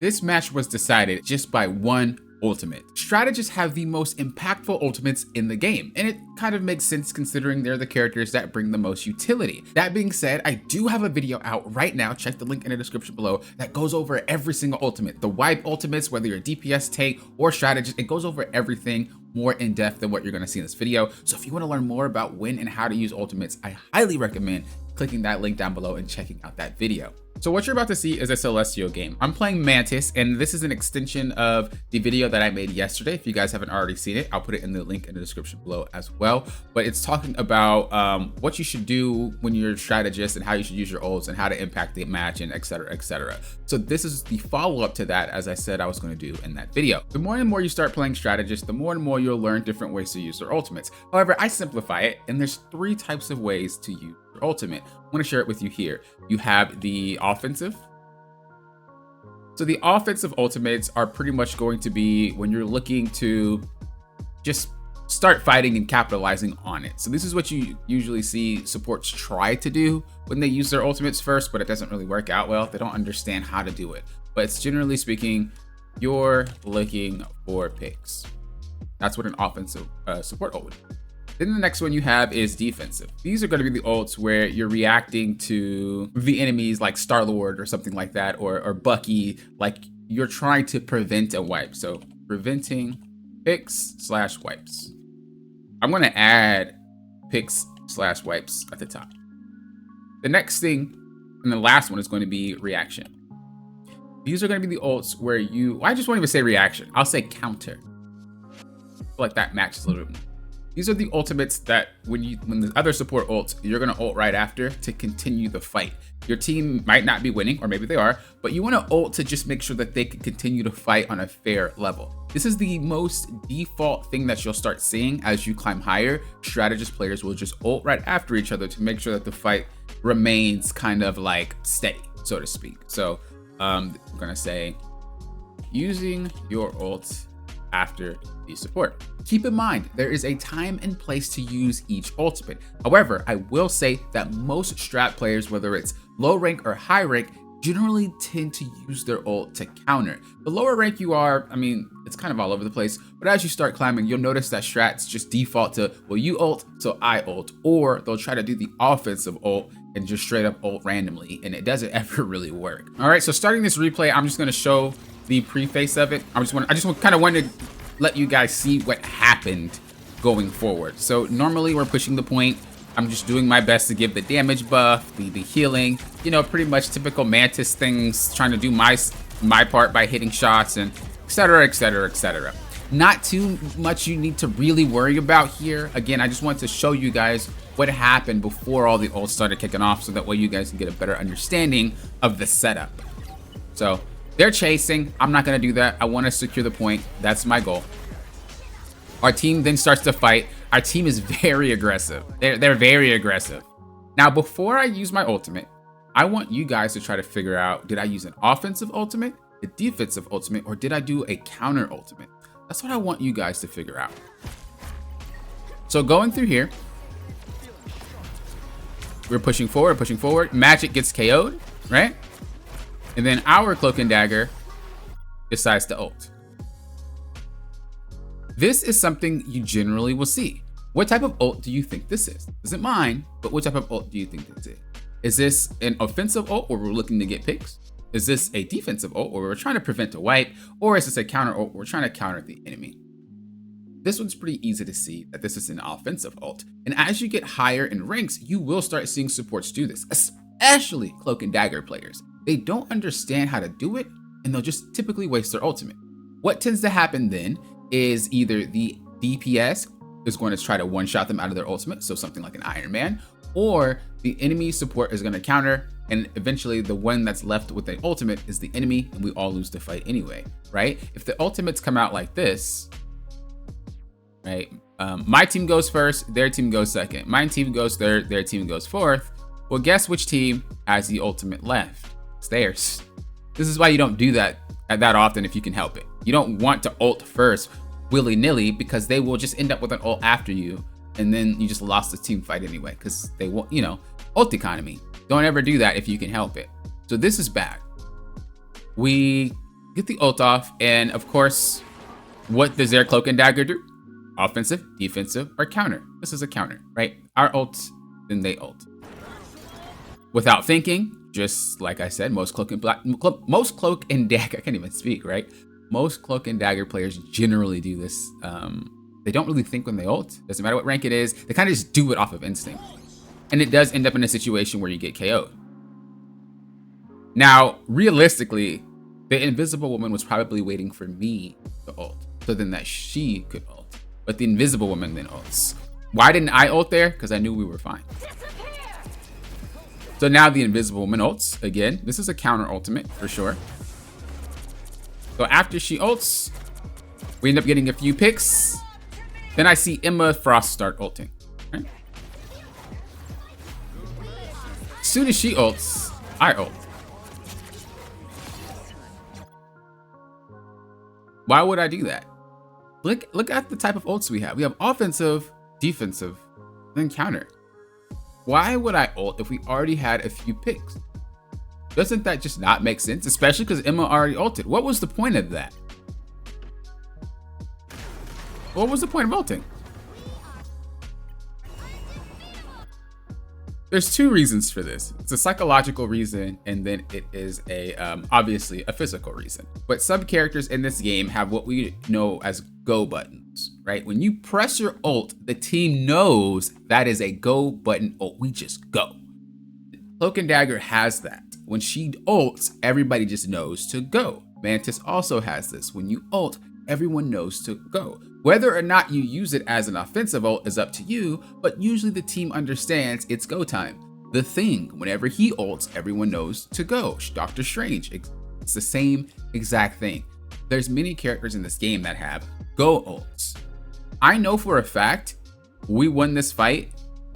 This match was decided just by one ultimate. Strategists have the most impactful ultimates in the game, and it kind of makes sense considering they're the characters that bring the most utility. That being said, I do have a video out right now, check the link in the description below, that goes over every single ultimate. The wipe ultimates, whether you're a DPS, tank, or strategist, it goes over everything more in depth than what you're gonna see in this video. So if you wanna learn more about when and how to use ultimates, I highly recommend clicking that link down below and checking out that video. So what you're about to see is a Celestial game. I'm playing Mantis, and this is an extension of the video that I made yesterday. If you guys haven't already seen it, I'll put it in the link in the description below as well. But it's talking about what you should do when you're a strategist and how you should use your ults and how to impact the match and et cetera, et cetera. So this is the follow-up to that, as I said I was going to do in that video. The more and more you start playing strategist, the more and more you'll learn different ways to use their ultimates. However, I simplify it, and there's 3 types of ways to use your ultimate. I want to share it with you here. You have the offensive. So the offensive ultimates are pretty much going to be when you're looking to just start fighting and capitalizing on it. So this is what you usually see supports try to do when they use their ultimates first, but it doesn't really work out well. They don't understand how to do it. But it's generally speaking, you're looking for picks. That's what an offensive support ult would do. Then the next one you have is defensive. These are going to be the ults where you're reacting to the enemies like Star-Lord or something like that, or Bucky, like you're trying to prevent a wipe. So preventing picks/wipes. I'm going to add picks/wipes at the top. The next thing and the last one is going to be reaction. These are going to be the ults where I just won't even say reaction. I'll say counter. I feel like that matches a little bit more. These are the ultimates that when the other support ults, you're gonna ult right after to continue the fight. Your team might not be winning, or maybe they are, but you wanna ult to just make sure that they can continue to fight on a fair level. This is the most default thing that you'll start seeing as you climb higher. Strategist players will just ult right after each other to make sure that the fight remains kind of like steady, so to speak. So I'm gonna say, using your ult after the support. Keep in mind, there is a time and place to use each ultimate. However, I will say that most strat players, whether it's low rank or high rank, generally tend to use their ult to counter. The lower rank you are, I mean, it's kind of all over the place, but as you start climbing, you'll notice that strats just default to, well, you ult, so I ult, or they'll try to do the offensive ult and just straight up ult randomly, and it doesn't ever really work. All right, so starting this replay, I'm just gonna show the preface of it. I just kind of wanted to let you guys see what happened going forward. So normally we're pushing the point. I'm just doing my best to give the damage buff, the healing, you know, pretty much typical Mantis things, trying to do my part by hitting shots and et cetera, et cetera, et cetera. Not too much you need to really worry about here. Again, I just wanted to show you guys what happened before all the ults started kicking off, so that way you guys can get a better understanding of the setup. So they're chasing. I'm not going to do that. I want to secure the point. That's my goal. Our team then starts to fight. Our team is very aggressive. They're very aggressive. Now, before I use my ultimate, I want you guys to try to figure out, did I use an offensive ultimate, a defensive ultimate, or did I do a counter ultimate? That's what I want you guys to figure out. So going through here, we're pushing forward. Magic gets KO'd, right? And then our Cloak and Dagger decides to ult. This is something you generally will see. What type of ult do you think this is? This isn't mine, but what type of ult do you think this is? Is this an offensive ult where we're looking to get picks? Is this a defensive ult where we're trying to prevent a wipe? Or is this a counter ult where we're trying to counter the enemy? This one's pretty easy to see that this is an offensive ult. And as you get higher in ranks, you will start seeing supports do this, especially Cloak and Dagger players. They don't understand how to do it, and they'll just typically waste their ultimate. What tends to happen then is either the DPS is going to try to one-shot them out of their ultimate, so something like an Iron Man, or the enemy support is going to counter, and eventually the one that's left with the ultimate is the enemy, and we all lose the fight anyway, right? If the ultimates come out like this, right? My team goes first, their team goes second. My team goes third, their team goes fourth. Well, guess which team has the ultimate left? It's theirs. This is why you don't do that often if you can help it. You don't want to ult first willy-nilly, because they will just end up with an ult after you, and then you just lost the team fight anyway, because they won't, you know, ult economy. Don't ever do that if you can help it. So this is bad. We get the ult off, and of course, what does their cloak and dagger do? Offensive, defensive, or counter. This is a counter, right? Our ult, then they ult. Without thinking, just like I said, most cloak and dagger, I can't even speak, right? Most cloak and dagger players generally do this. They don't really think when they ult. Doesn't matter what rank it is. They kind of just do it off of instinct. And it does end up in a situation where you get KO'd. Now, realistically, the Invisible Woman was probably waiting for me to ult, so then that she could ult. But the Invisible Woman then ults. Why didn't I ult there? Because I knew we were fine. So now the Invisible Woman ults. Again, this is a counter ultimate for sure. So after she ults, we end up getting a few picks. Then I see Emma Frost start ulting. Right? As soon as she ults, I ult. Why would I do that? Look at the type of ults we have. We have offensive, defensive, then counter. Why would I ult if we already had a few picks? Doesn't that just not make sense? Especially because Emma already ulted. What was the point of that? What was the point of ulting? There's two reasons for this. It's a psychological reason, and then it is a obviously a physical reason. But some characters in this game have what we know as go buttons, right? When you press your ult, the team knows that is a go button ult. We just go. Cloak and Dagger has that. When she ults, everybody just knows to go. Mantis also has this. When you ult, everyone knows to go. Whether or not you use it as an offensive ult is up to you, but usually the team understands it's go time. The Thing, whenever he ults, everyone knows to go. Doctor Strange, it's the same exact thing. There's many characters in this game that have go ults. I know for a fact we won this fight,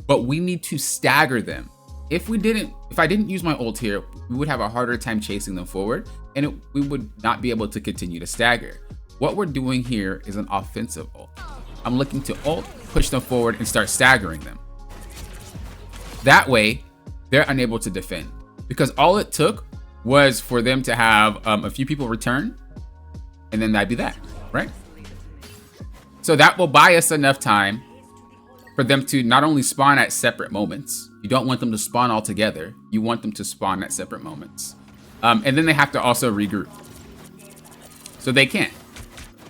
but we need to stagger them. If I didn't use my ult here, we would have a harder time chasing them forward, and we would not be able to continue to stagger. What we're doing here is an offensive ult. I'm looking to ult, push them forward, and start staggering them. That way, they're unable to defend. Because all it took was for them to have a few people return, and then that'd be that, right? So that will buy us enough time for them to not only spawn at separate moments. You don't want them to spawn all together. You want them to spawn at separate moments. And then they have to also regroup. So they can't.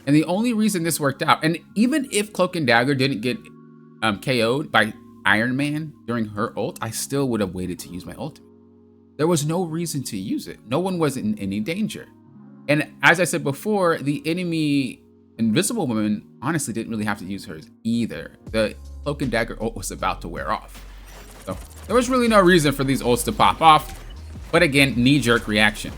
And the only reason this worked out, and even if Cloak and Dagger didn't get KO'd by Iron Man during her ult, I still would have waited to use my ultimate. There was no reason to use it. No one was in any danger. And as I said before, the enemy Invisible Woman honestly didn't really have to use hers either. The Cloak and Dagger ult was about to wear off. So there was really no reason for these ults to pop off. But again, knee-jerk reaction.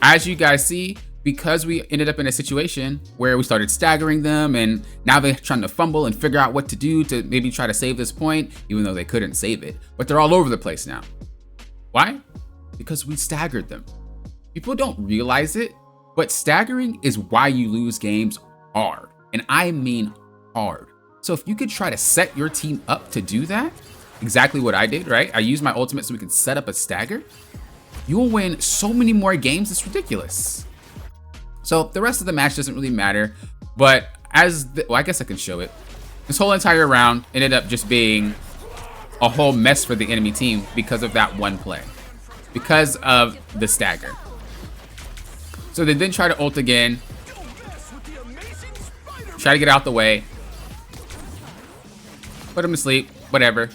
As you guys see, because we ended up in a situation where we started staggering them, and now they're trying to fumble and figure out what to do to maybe try to save this point, even though they couldn't save it. But they're all over the place now. Why? Because we staggered them. People don't realize it, but staggering is why you lose games hard. And I mean hard. So if you could try to set your team up to do that, exactly what I did, right? I used my ultimate so we can set up a stagger. You will win so many more games, it's ridiculous. So the rest of the match doesn't really matter, but well, I guess I can show it. This whole entire round ended up just being a whole mess for the enemy team because of that one play, because of the stagger. So they then try to ult again, try to get out the way, put him to sleep, whatever,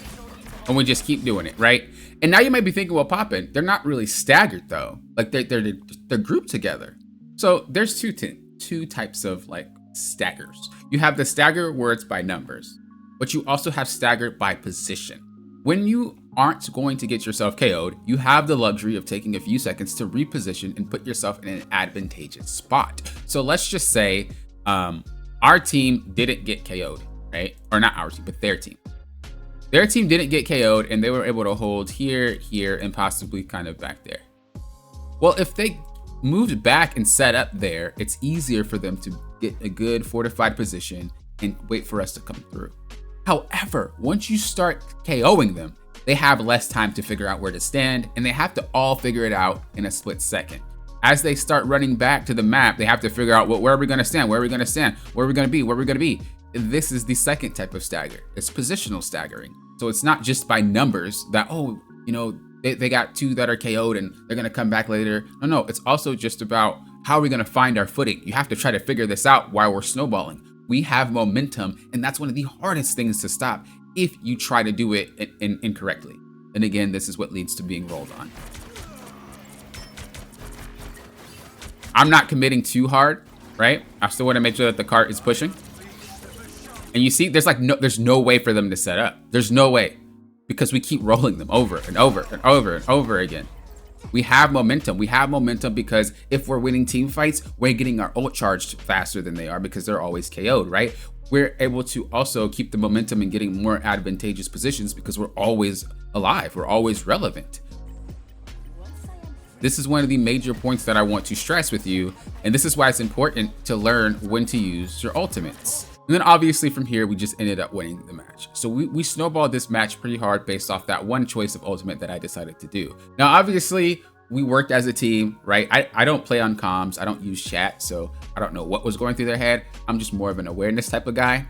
and we just keep doing it, right? And now you might be thinking, well, Poppin', they're not really staggered though. Like they're grouped together. So there's two types of like staggers. You have the stagger where it's by numbers, but you also have stagger by position. When you aren't going to get yourself KO'd, you have the luxury of taking a few seconds to reposition and put yourself in an advantageous spot. So let's just say our team didn't get KO'd, right? Or not our team, but their team. Their team didn't get KO'd and they were able to hold here, here, and possibly kind of back there. Well, if they moved back and set up there, it's easier for them to get a good fortified position and wait for us to come through. However, once you start KOing them, they have less time to figure out where to stand, and they have to all figure it out in a split second. As they start running back to the map, they have to figure out, well, where are we going to stand? Where are we going to stand? Where are we going to be? Where are we going to be? This is the second type of stagger. It's positional staggering. So it's not just by numbers that, oh, you know, they got 2 that are KO'd and they're going to come back later. No, it's also just about how are we going to find our footing? You have to try to figure this out while we're snowballing. We have momentum, and that's one of the hardest things to stop if you try to do it incorrectly. And again, this is what leads to being rolled on. I'm not committing too hard, right? I still want to make sure that the cart is pushing. And you see, there's no way for them to set up. There's no way, because we keep rolling them over and over and over and over again. We have momentum. We have momentum because if we're winning team fights, we're getting our ult charged faster than they are because they're always KO'd, right? We're able to also keep the momentum and getting more advantageous positions because we're always alive. We're always relevant. This is one of the major points that I want to stress with you, and this is why it's important to learn when to use your ultimates. And then obviously from here, we just ended up winning the match. So we snowballed this match pretty hard based off that one choice of ultimate that I decided to do. Now, obviously, we worked as a team, right? I don't play on comms. I don't use chat, so I don't know what was going through their head. I'm just more of an awareness type of guy.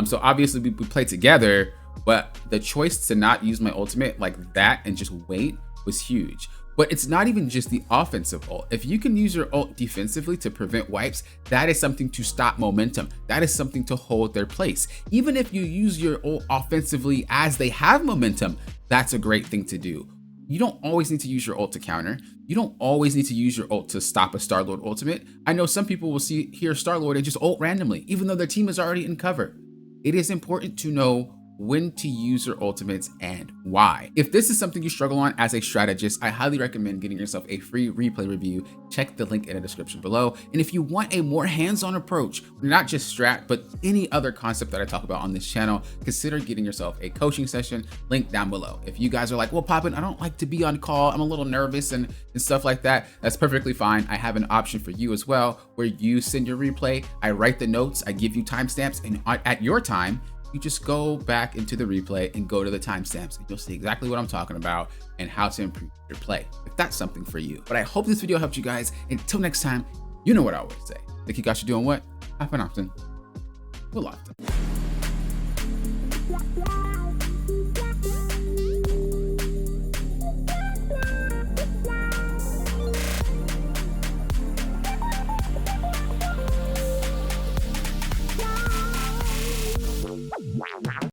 So obviously we played together, but the choice to not use my ultimate like that and just wait was huge. But it's not even just the offensive ult. If you can use your ult defensively to prevent wipes, that is something to stop momentum. That is something to hold their place. Even if you use your ult offensively as they have momentum, that's a great thing to do. You don't always need to use your ult to counter. You don't always need to use your ult to stop a Star-Lord ultimate. I know some people will hear Star-Lord and just ult randomly, even though their team is already in cover. It is important to know when to use your ultimates and why. If this is something you struggle on as a strategist, I highly recommend getting yourself a free replay review. Check the link in the description below. And if you want a more hands-on approach, not just strat, but any other concept that I talk about on this channel, consider getting yourself a coaching session, link down below. If you guys are like, well, Poppin, I don't like to be on call, I'm a little nervous and stuff like that, that's perfectly fine. I have an option for you as well, where you send your replay, I write the notes, I give you timestamps, and at your time, you just go back into the replay and go to the timestamps and you'll see exactly what I'm talking about and how to improve your play, if that's something for you. But I hope this video helped you guys. Until next time, you know what I always say. Thank you guys for doing what? Happen often. We'll often.